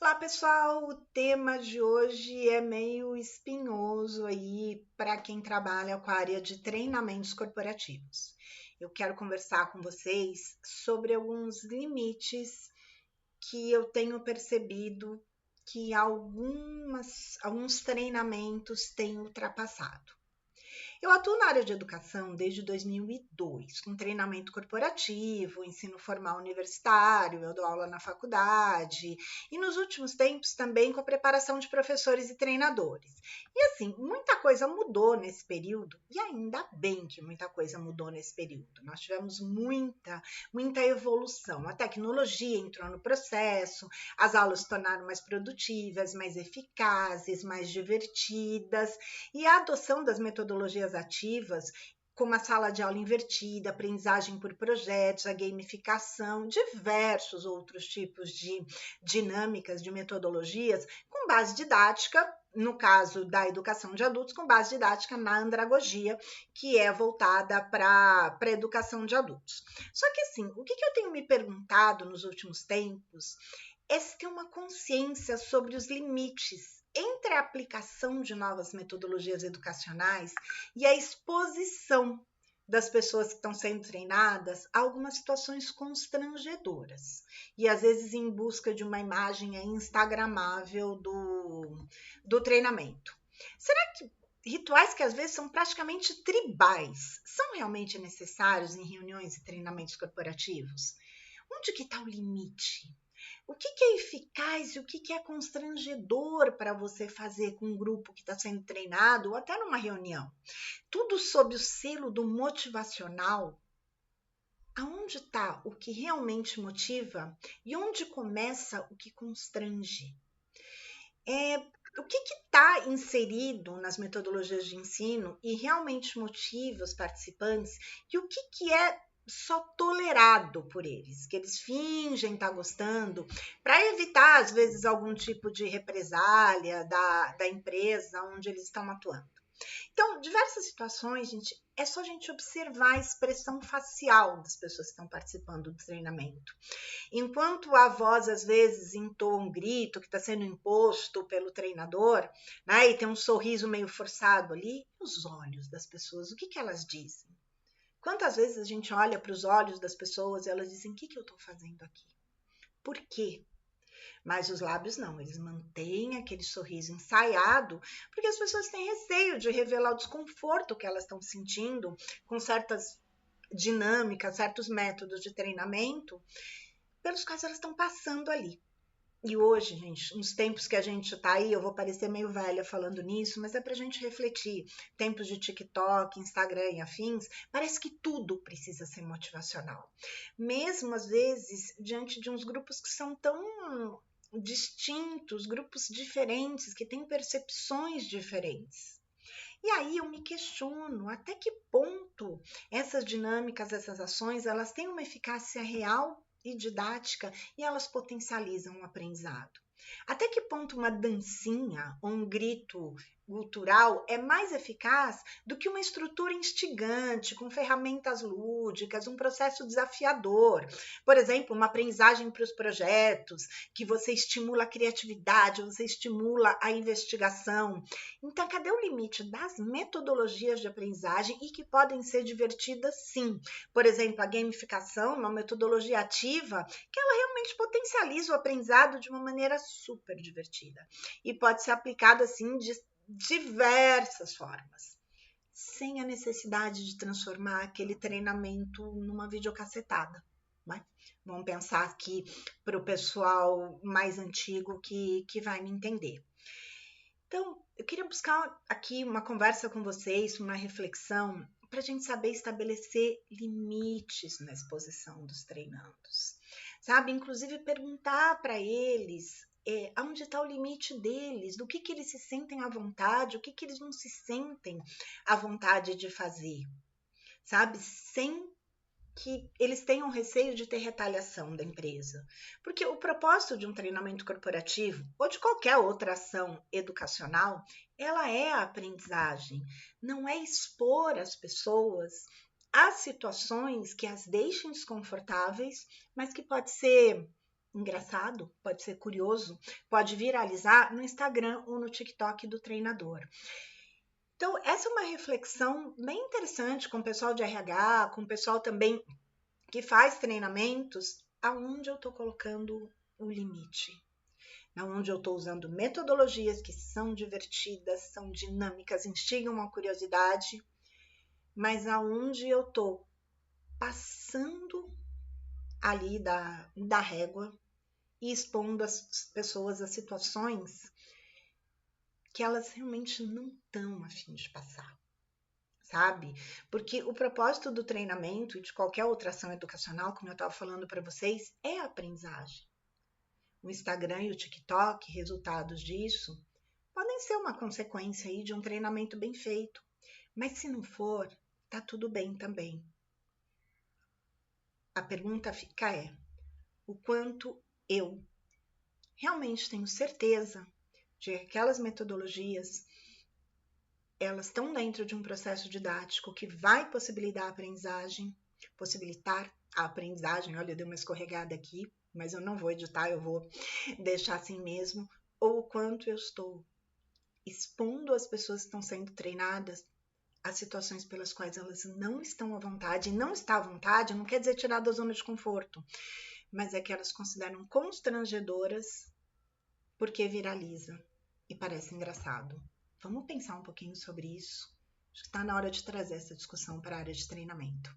Olá, pessoal. O tema de hoje é meio espinhoso aí para quem trabalha com a área de treinamentos corporativos. Eu quero conversar com vocês sobre alguns limites que eu tenho percebido que alguns treinamentos têm ultrapassado. Eu atuo na área de educação desde 2002, com treinamento corporativo, ensino formal universitário, eu dou aula na faculdade, e nos últimos tempos também com a preparação de professores e treinadores. E assim, muita coisa mudou nesse período, e ainda bem que muita coisa mudou nesse período. Nós tivemos muita evolução. A tecnologia entrou no processo, as aulas se tornaram mais produtivas, mais eficazes, mais divertidas, e a adoção das metodologias ativas, como a sala de aula invertida, aprendizagem por projetos, a gamificação, diversos outros tipos de dinâmicas, de metodologias, com base didática, no caso da educação de adultos, com base didática na andragogia, que é voltada para a educação de adultos. Só que assim, o que eu tenho me perguntado nos últimos tempos é se tem uma consciência sobre os limites entre a aplicação de novas metodologias educacionais e a exposição das pessoas que estão sendo treinadas a algumas situações constrangedoras e às vezes em busca de uma imagem instagramável do treinamento. Será que rituais que às vezes são praticamente tribais são realmente necessários em reuniões e treinamentos corporativos? Onde que está o limite? O que é eficaz e o que é constrangedor para você fazer com um grupo que está sendo treinado ou até numa reunião? Tudo sob o selo do motivacional. Aonde está o que realmente motiva e onde começa o que constrange? O que está inserido nas metodologias de ensino e realmente motiva os participantes e o que é só tolerado por eles, que eles fingem estar gostando, para evitar, às vezes, algum tipo de represália da empresa onde eles estão atuando. Então, diversas situações, gente, é só a gente observar a expressão facial das pessoas que estão participando do treinamento. Enquanto a voz, às vezes, entoa um grito que está sendo imposto pelo treinador, né, e tem um sorriso meio forçado ali, os olhos das pessoas, o que elas dizem? Quantas vezes a gente olha para os olhos das pessoas e elas dizem, o que eu estou fazendo aqui? Por quê? Mas os lábios não, eles mantêm aquele sorriso ensaiado, porque as pessoas têm receio de revelar o desconforto que elas estão sentindo com certas dinâmicas, certos métodos de treinamento, pelos quais elas estão passando ali. E hoje, gente, nos tempos que a gente tá aí, eu vou parecer meio velha falando nisso, mas é pra gente refletir. Tempos de TikTok, Instagram e afins, parece que tudo precisa ser motivacional. Mesmo às vezes diante de uns grupos que são tão distintos, grupos diferentes, que têm percepções diferentes. E aí eu me questiono até que ponto essas dinâmicas, essas ações, elas têm uma eficácia real e didática e elas potencializam o aprendizado. Até que ponto uma dancinha ou um grito cultural é mais eficaz do que uma estrutura instigante, com ferramentas lúdicas, um processo desafiador. Por exemplo, uma aprendizagem para os projetos, que você estimula a criatividade, você estimula a investigação. Então, cadê o limite das metodologias de aprendizagem e que podem ser divertidas sim? Por exemplo, a gamificação, uma metodologia ativa, que ela realmente potencializa o aprendizado de uma maneira super divertida. E pode ser aplicada assim de diversas formas, sem a necessidade de transformar aquele treinamento numa videocassetada. Né? Vamos pensar aqui para o pessoal mais antigo que vai me entender. Então, eu queria buscar aqui uma conversa com vocês, uma reflexão, para a gente saber estabelecer limites na exposição dos treinandos, sabe? Inclusive perguntar para eles aonde está o limite deles, do que eles se sentem à vontade, o que eles não se sentem à vontade de fazer, sabe? Sem que eles tenham receio de ter retaliação da empresa. Porque o propósito de um treinamento corporativo ou de qualquer outra ação educacional, ela é a aprendizagem, não é expor as pessoas a situações que as deixem desconfortáveis, mas que pode ser engraçado, pode ser curioso, pode viralizar no Instagram ou no TikTok do treinador. Então, essa é uma reflexão bem interessante com o pessoal de RH, com o pessoal também que faz treinamentos, aonde eu estou colocando o limite. Aonde eu estou usando metodologias que são divertidas, são dinâmicas, instigam a curiosidade, mas aonde eu estou passando ali da régua e expondo as pessoas a situações que elas realmente não estão a fim de passar, sabe? Porque o propósito do treinamento e de qualquer outra ação educacional, como eu estava falando para vocês, é a aprendizagem. O Instagram e o TikTok, resultados disso, podem ser uma consequência aí de um treinamento bem feito. Mas se não for, tá tudo bem também. A pergunta fica o quanto eu realmente tenho certeza de que aquelas metodologias, elas estão dentro de um processo didático que vai possibilitar a aprendizagem, olha, deu uma escorregada aqui, mas eu não vou editar, eu vou deixar assim mesmo, ou o quanto eu estou expondo as pessoas que estão sendo treinadas a situações pelas quais elas não estão à vontade, e não estar à vontade não quer dizer tirar da zona de conforto, mas é que elas consideram constrangedoras porque viraliza e parece engraçado. Vamos pensar um pouquinho sobre isso? Acho que está na hora de trazer essa discussão para a área de treinamento.